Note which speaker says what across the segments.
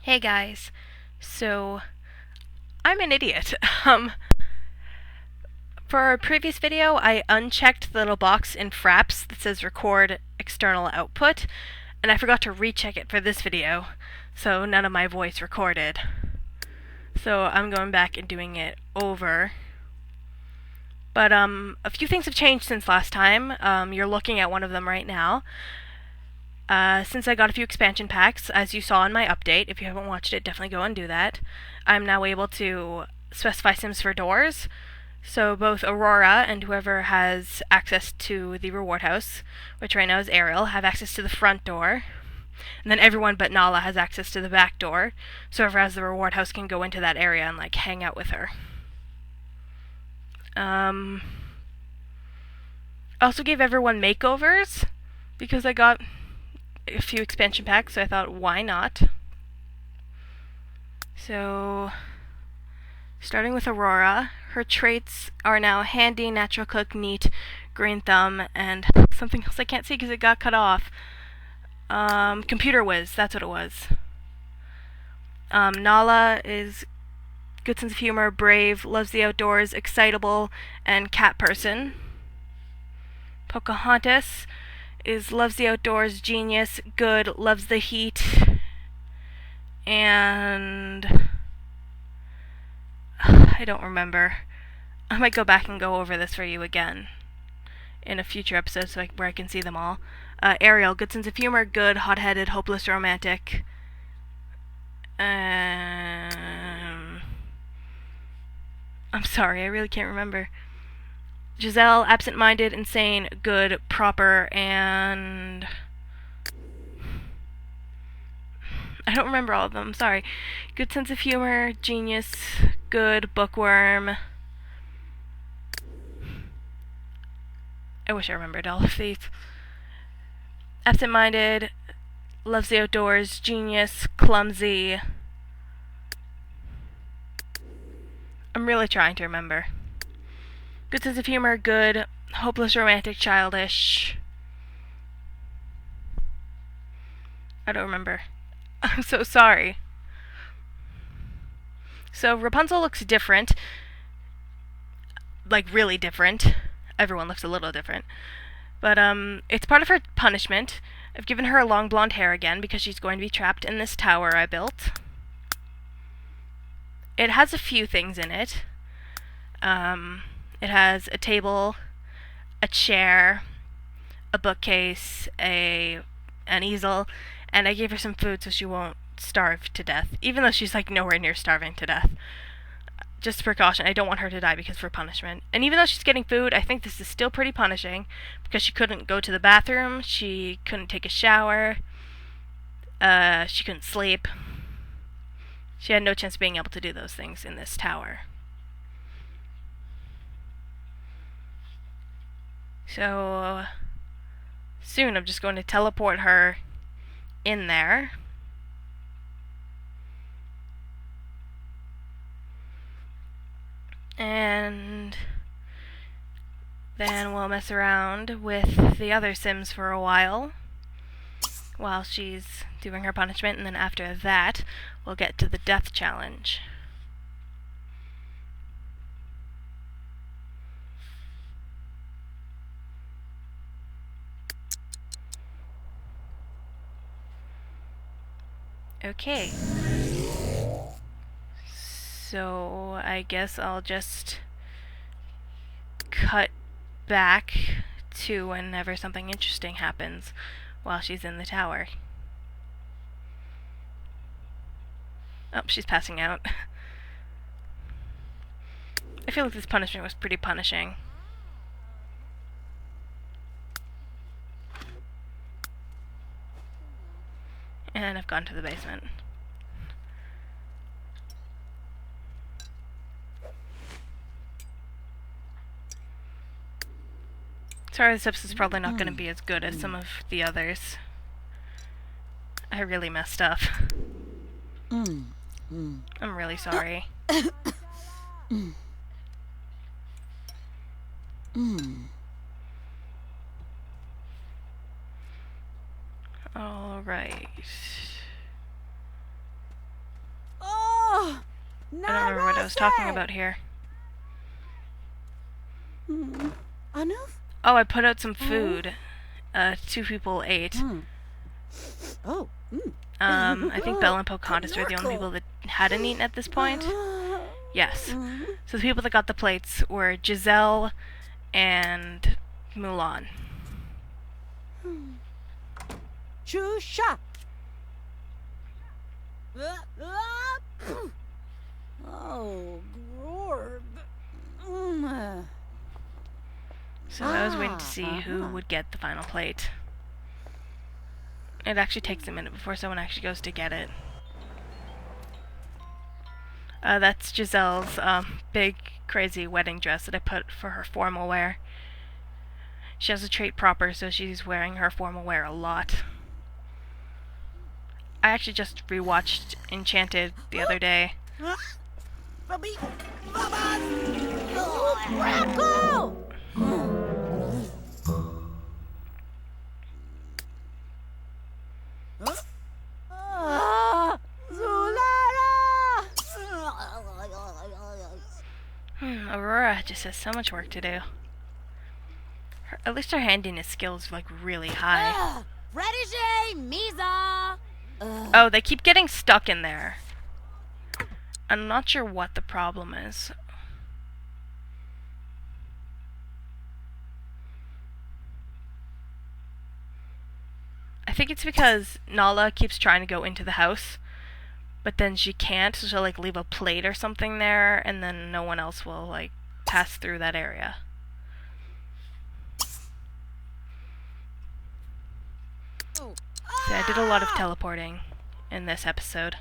Speaker 1: Hey guys, so I'm an idiot. For our previous video, I unchecked the little box in Fraps that says record external output, and I forgot to recheck it for this video, so none of my voice recorded. So I'm going back and doing it over. But a few things have changed since last time. You're looking at one of them right now. Since I got a few expansion packs, as you saw in my update, if you haven't watched it, definitely go and do that. I'm now able to specify sims for doors. So both Aurora and whoever has access to the reward house, which right now is Ariel, have access to the front door. And then everyone but Nala has access to the back door. So whoever has the reward house can go into that area and hang out with her. I also gave everyone makeovers because I got a few expansion packs, so I thought, why not? So, starting with Aurora, her traits are now handy, natural cook, neat, green thumb, and something else I can't see because it got cut off. Computer whiz, that's what it was. Nala is good sense of humor, brave, loves the outdoors, excitable, and cat person. Pocahontas loves the outdoors, genius, good, loves the heat, and I don't remember. I might go back and go over this for you again in a future episode where I can see them all. Ariel, good sense of humor, good, hot-headed, hopeless, romantic. I'm sorry, I really can't remember. Giselle, absent-minded, insane, good, proper, and I don't remember all of them, sorry. Good sense of humor, genius, good, bookworm. I wish I remembered all of these. Absent-minded, loves the outdoors, genius, clumsy. I'm really trying to remember. Good sense of humor, good, hopeless, romantic, childish. I don't remember. I'm so sorry. So Rapunzel looks different. Really different. Everyone looks a little different. But it's part of her punishment. I've given her long blonde hair again because she's going to be trapped in this tower I built. It has a few things in it. It has a table, a chair, a bookcase, an easel, and I gave her some food so she won't starve to death, even though she's nowhere near starving to death. Just a precaution, I don't want her to die because for punishment. And even though she's getting food, I think this is still pretty punishing because she couldn't go to the bathroom, she couldn't take a shower, she couldn't sleep. She had no chance of being able to do those things in this tower. So, soon I'm just going to teleport her in there. And then we'll mess around with the other Sims for a while she's doing her punishment, and then after that, we'll get to the death challenge. Okay. So, I guess I'll just cut back to whenever something interesting happens while she's in the tower. Oh, she's passing out. I feel like this punishment was pretty punishing. And I've gone to the basement. Sorry, this episode's probably not going to be as good as some of the others. I really messed up. I'm really sorry. Alright. I don't remember what I was talking about here.
Speaker 2: Anuf?
Speaker 1: Oh, I put out some food. 2 people ate.
Speaker 2: Oh.
Speaker 1: I think Belle and Pocahontas were the only people that hadn't eaten at this point. Yes. So the people that got the plates were Giselle and Mulan.
Speaker 2: Chusha. Oh, Grorb.
Speaker 1: So I was waiting to see who would get the final plate. It actually takes a minute before someone actually goes to get it. That's Giselle's big, crazy wedding dress that I put for her formal wear. She has a trait proper, so she's wearing her formal wear a lot. I actually just rewatched Enchanted the other day. Aurora just has so much work to do. At least her handiness skills is like really high. Oh, they keep getting stuck in there. I'm not sure what the problem is. I think it's because Nala keeps trying to go into the house, but then she can't, so she'll like leave a plate or something there, and then no one else will like pass through that area. See, I did a lot of teleporting in this episode.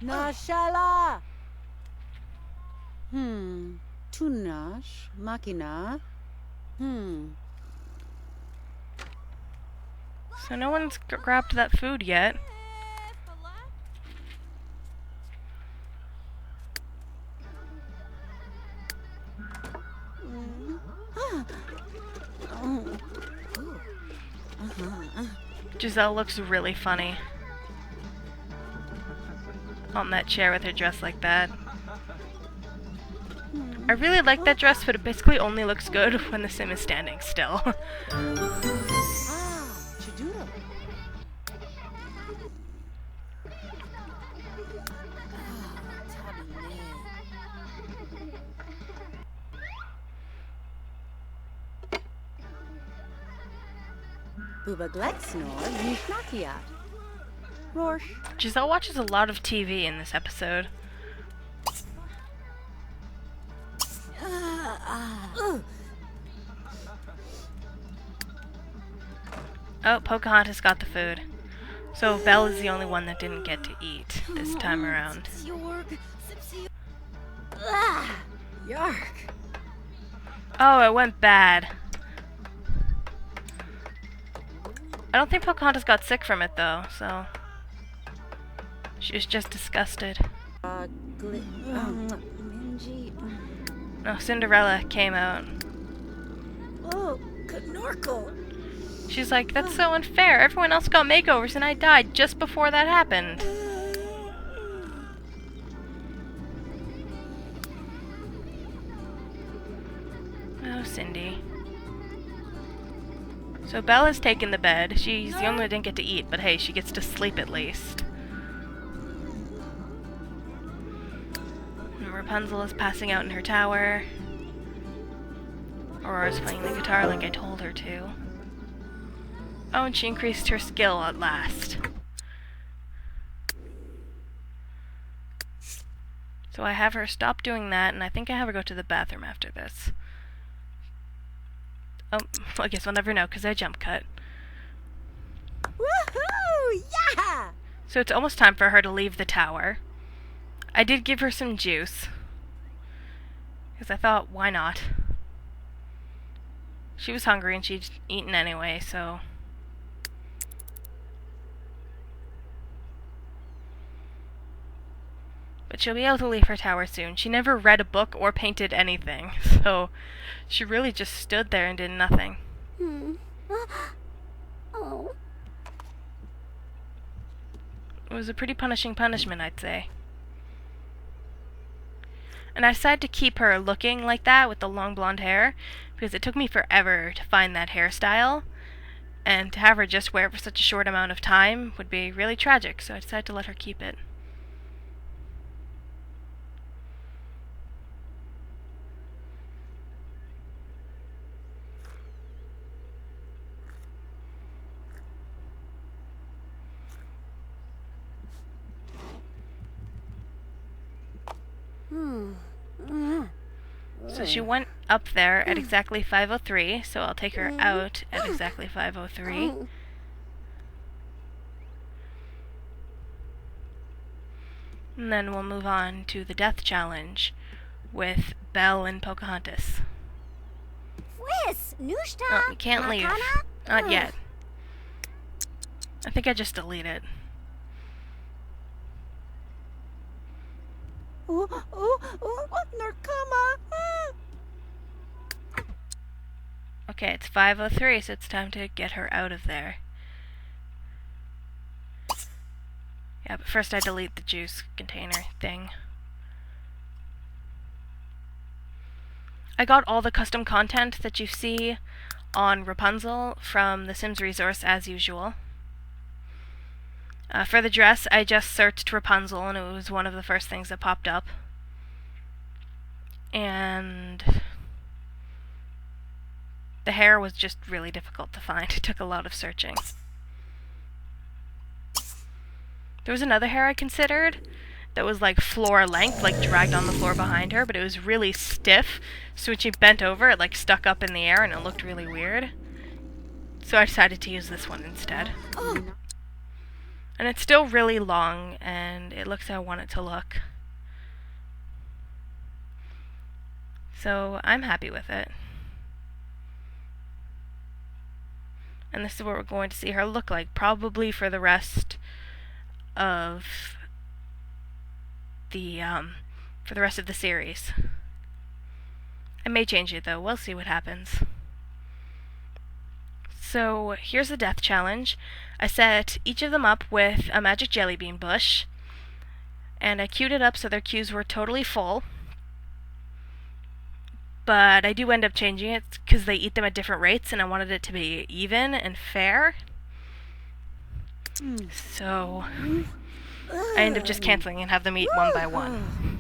Speaker 2: Nashala. Tunash. Makina.
Speaker 1: So no one's grabbed that food yet. Giselle looks really funny on that chair with her dress like that. I really like that dress, but it basically only looks good when the sim is standing still. Giselle watches a lot of TV in this episode. Oh, Pocahontas got the food. So Belle is the only one that didn't get to eat this time around. Oh, it went bad. I don't think Pocahontas got sick from it though, so she was just disgusted. No, Cinderella came out.
Speaker 2: Oh, Knorkle.
Speaker 1: She's like, that's so unfair. Everyone else got makeovers and I died just before that happened. Oh, Cindy. So Belle has taken the bed. She's the only one who didn't get to eat, but hey, she gets to sleep at least. And Rapunzel is passing out in her tower. Aurora's playing the guitar like I told her to. Oh, and she increased her skill at last. So I have her stop doing that, and I think I have her go to the bathroom after this. Oh, I guess we'll never know, because I jump cut.
Speaker 2: Woohoo! Yeah!
Speaker 1: So it's almost time for her to leave the tower. I did give her some juice, because I thought, why not? She was hungry, and she'd eaten anyway, so... But she'll be able to leave her tower soon. She never read a book or painted anything, so she really just stood there and did nothing.
Speaker 3: Oh.
Speaker 1: It was a pretty punishing punishment, I'd say. And I decided to keep her looking like that with the long blonde hair because it took me forever to find that hairstyle, and to have her just wear it for such a short amount of time would be really tragic, so I decided to let her keep it. So she went up there at exactly 5:03, so I'll take her out at exactly 5:03. And then we'll move on to the death challenge with Belle and Pocahontas. Oh, we can't leave. Not yet. I think I just deleted it.
Speaker 2: Narkama!
Speaker 1: Okay, it's 5:03, so it's time to get her out of there. Yeah, but first I delete the juice container thing. I got all the custom content that you see on Rapunzel from the Sims resource as usual. For the dress, I just searched Rapunzel and it was one of the first things that popped up. And the hair was just really difficult to find. It took a lot of searching. There was another hair I considered that was like floor length, like dragged on the floor behind her, but it was really stiff, so when she bent over, it like stuck up in the air and it looked really weird. So I decided to use this one instead. And it's still really long, and it looks how I want it to look. So I'm happy with it. And this is what we're going to see her look like, probably for the rest of the series. I may change it though, we'll see what happens. So here's the death challenge. I set each of them up with a magic jelly bean bush, and I queued it up so their queues were totally full. But I do end up changing it because they eat them at different rates, and I wanted it to be even and fair. So I end up just canceling and have them eat one by one.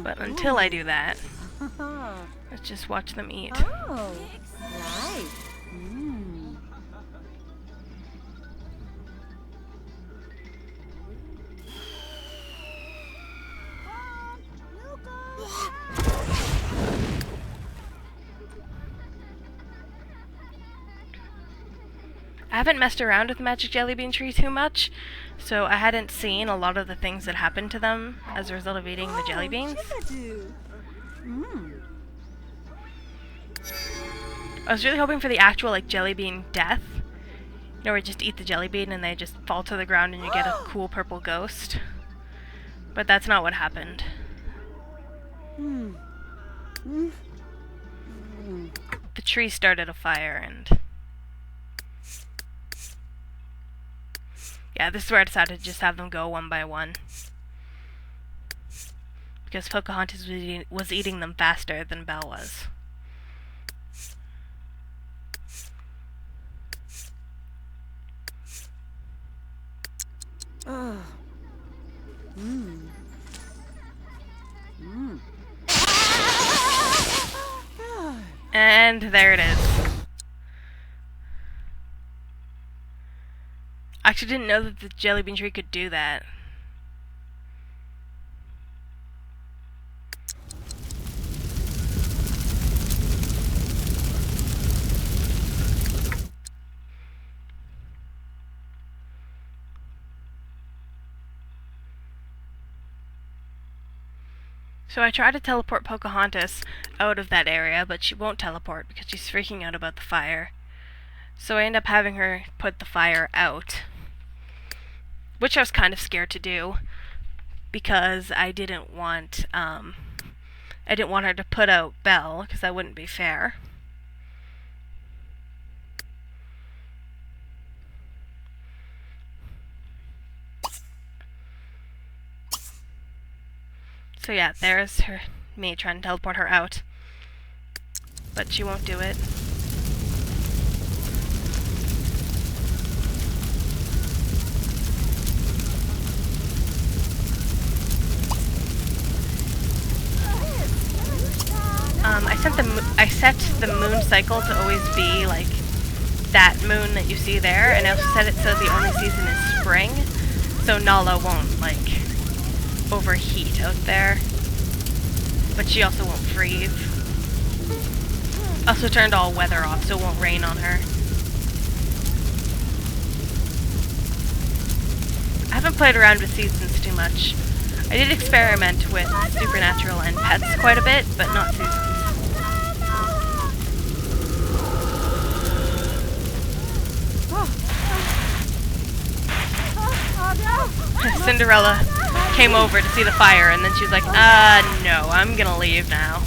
Speaker 1: But until I do that, let's just watch them eat.
Speaker 2: Oh, right.
Speaker 1: I haven't messed around with the magic jelly bean tree too much, so I hadn't seen a lot of the things that happened to them as a result of eating the jelly beans. I was really hoping for the actual like jelly bean death. You know, where you just eat the jelly bean and they just fall to the ground and you get a cool purple ghost. But that's not what happened. The tree started a fire and... yeah, this is where I decided to just have them go one by one. Because Pocahontas was eating them faster than Belle was. And there it is. I actually didn't know that the jelly bean tree could do that. So I try to teleport Pocahontas out of that area, but she won't teleport because she's freaking out about the fire. So I end up having her put the fire out, which I was kind of scared to do because I didn't want her to put out Belle, because that wouldn't be fair. So yeah, there's me trying to teleport her out. But she won't do it. I set the moon cycle to always be like that moon that you see there, and I also set it so the only season is spring, so Nala won't like overheat out there, but she also won't freeze. Also turned all weather off so it won't rain on her. I haven't played around with seasons too much. I did experiment with Supernatural and Pets quite a bit, but not seasons. Cinderella came over to see the fire, and then she was like, no, I'm gonna leave now.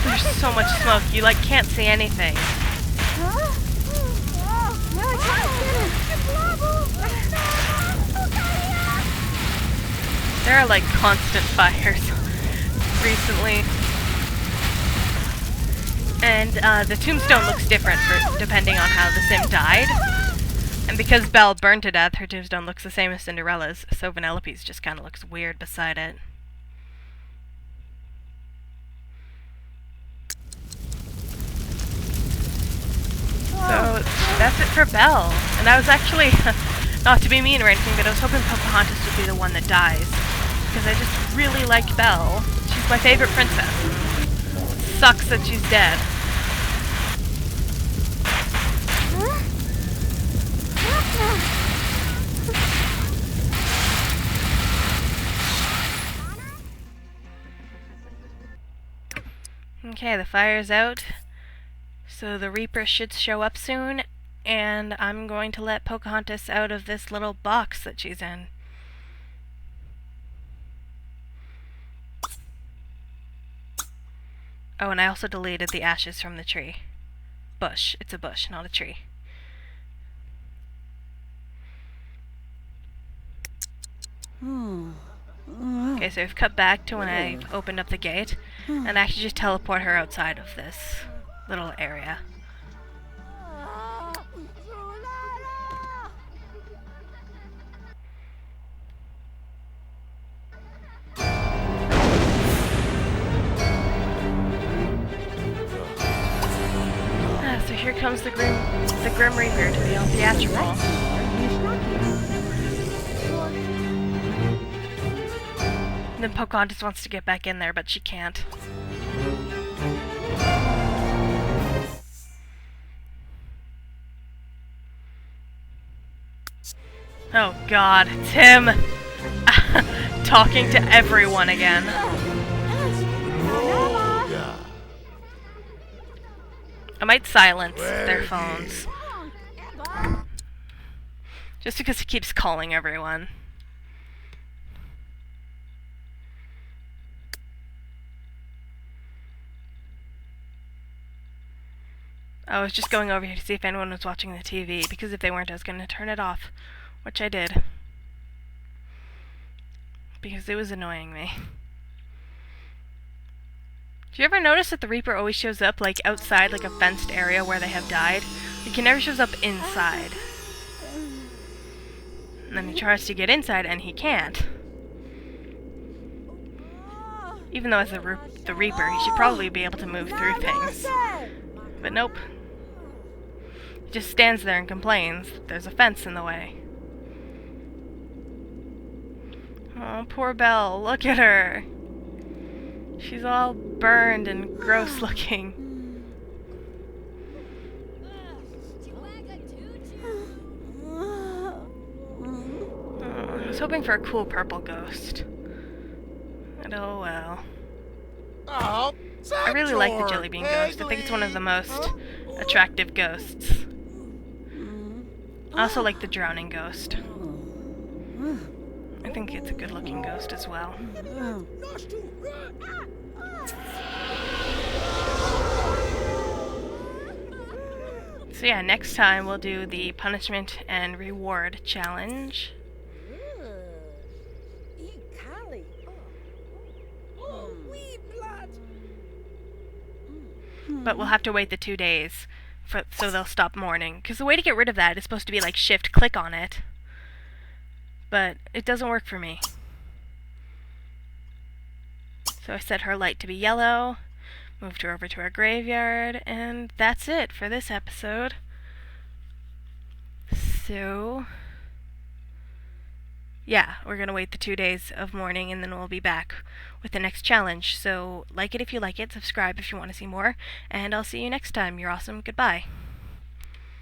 Speaker 1: There's so much smoke, you like can't see anything. There are like constant fires recently. And the tombstone looks different depending on how the sim died. And because Belle burned to death, her tombstone looks the same as Cinderella's, so Vanellope's just kind of looks weird beside it. So that's it for Belle. And I was actually, not to be mean or anything, but I was hoping Pocahontas would be the one that dies. Because I just really liked Belle. She's my favorite princess. Sucks that she's dead. Okay, the fire's out. So the Reaper should show up soon, and I'm going to let Pocahontas out of this little box that she's in. Oh, and I also deleted the ashes from the tree. Bush. It's a bush, not a tree. Okay, so we've cut back to when I opened up the gate, and I actually just teleport her outside of this little area. So here comes the Grim Reaper to be all theatrical. And then Pocahontas wants to get back in there, but she can't. Oh god, it's him! Talking to everyone again. I might silence their phones. Just because he keeps calling everyone. I was just going over here to see if anyone was watching the TV, because if they weren't, I was going to turn it off. Which I did. Because it was annoying me. Do you ever notice that the Reaper always shows up, like, outside, like a fenced area where they have died? Like, he never shows up inside. And then he tries to get inside, and he can't. Even though as the Reaper, he should probably be able to move through things. But nope. He just stands there and complains that there's a fence in the way. Oh, poor Belle. Look at her. She's all burned and gross looking. Oh, I was hoping for a cool purple ghost. But oh well.
Speaker 3: Oh,
Speaker 1: I really like the jelly bean ghost. I think it's one of the most attractive ghosts. I also like the drowning ghost. I think it's a good looking ghost as well. So yeah, next time we'll do the punishment and reward challenge. But we'll have to wait the 2 days so they'll stop mourning. Because the way to get rid of that is supposed to be like shift-click on it. But it doesn't work for me. So I set her light to be yellow, moved her over to our graveyard, and that's it for this episode. So yeah, we're going to wait the 2 days of mourning and then we'll be back with the next challenge. So like it if you like it, subscribe if you want to see more, and I'll see you next time. You're awesome. Goodbye.